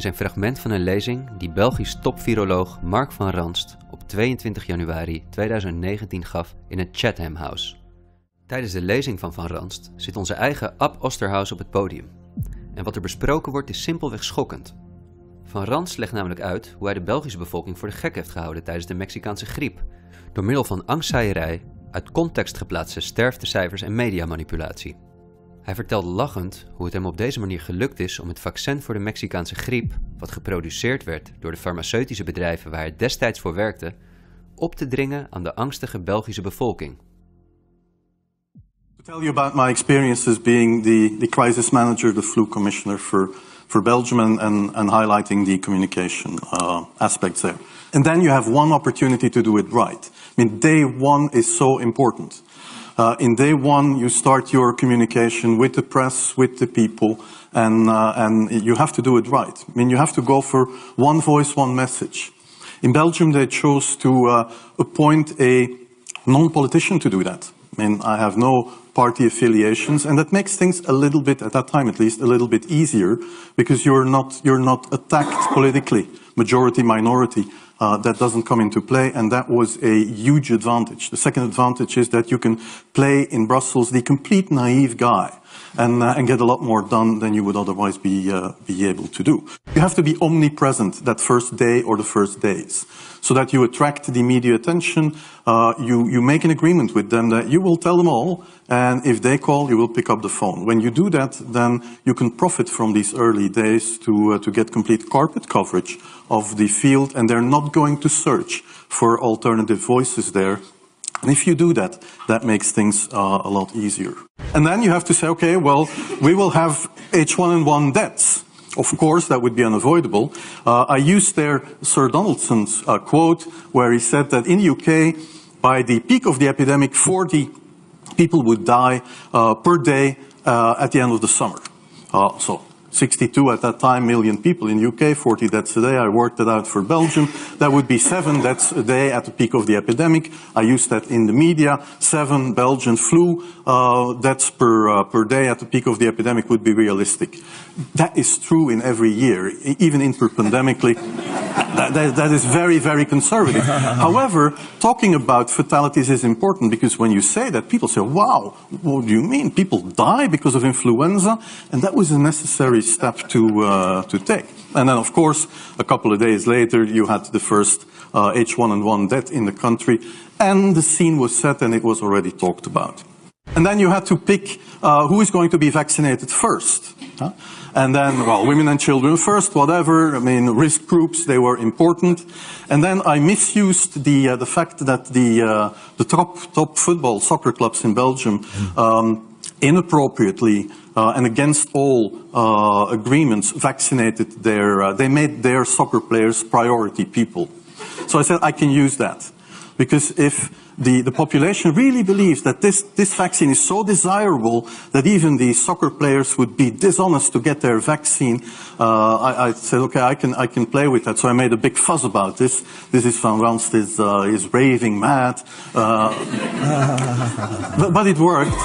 is een fragment van een lezing die Belgisch topviroloog Mark van Ranst op 22 januari 2019 gaf in het Chatham House. Tijdens de lezing van Van Ranst zit onze eigen Ab Osterhaus op het podium. En wat er besproken wordt is simpelweg schokkend. Van Ranst legt namelijk uit hoe hij de Belgische bevolking voor de gek heeft gehouden tijdens de Mexicaanse griep, door middel van angstzaaierij, uit context geplaatste sterftecijfers en mediamanipulatie. Hij vertelt lachend hoe het hem op deze manier gelukt is om het vaccin voor de Mexicaanse griep, wat geproduceerd werd door de farmaceutische bedrijven waar hij destijds voor werkte, op te dringen aan de angstige Belgische bevolking. To tell you about my experiences being the crisis manager, the flu commissioner for Belgium and highlighting the communication aspects there. And then you have one opportunity to do it right. I mean, day one is so important. In day one, you start your communication with the press, with the people, and you have to do it right. I mean, you have to go for one voice, one message. In Belgium, they chose to appoint a non-politician to do that. I mean, I have no party affiliations, and that makes things a little bit, at that time at least, a little bit easier, because you're not attacked politically, majority, minority. That doesn't come into play, and that was a huge advantage. The second advantage is that you can play in Brussels the complete naive guy and get a lot more done than you would otherwise be able to do. You have to be omnipresent that first day or the first days, so that you attract the media attention. You make an agreement with them that you will tell them all, and if they call, you will pick up the phone. When you do that, then you can profit from these early days to get complete carpet coverage of the field, and they're not going to search for alternative voices there. And if you do that, that makes things a lot easier. And then you have to say, okay, well, we will have H1N1 deaths. Of course, that would be unavoidable. I used there Sir Donaldson's quote, where he said that in the UK, by the peak of the epidemic, 40 people would die per day at the end of the summer. So 62 at that time million people in the UK, 40 deaths a day. I worked it out for Belgium. That would be 7 deaths a day at the peak of the epidemic. I used that in the media. 7 Belgian flu deaths per day at the peak of the epidemic would be realistic. That is true in every year, even interpandemically. That is very, very conservative. However, talking about fatalities is important, because when you say that, people say, wow, what do you mean? People die because of influenza? And that was a necessary step to take. And then, of course, a couple of days later, you had the first H1N1 death in the country, and the scene was set and it was already talked about. And then you had to pick who is going to be vaccinated first. And then, well, women and children first, whatever. I mean, risk groups, they were important. And then I misused the fact that the top football soccer clubs in Belgium inappropriately and against all agreements vaccinated they made their soccer players priority people. So I said I can use that, because if the population really believes that this vaccine is so desirable that even the soccer players would be dishonest to get their vaccine, I said, okay, I can play with that. So I made a big fuss about this. This is Van Ranst is raving mad, but it worked.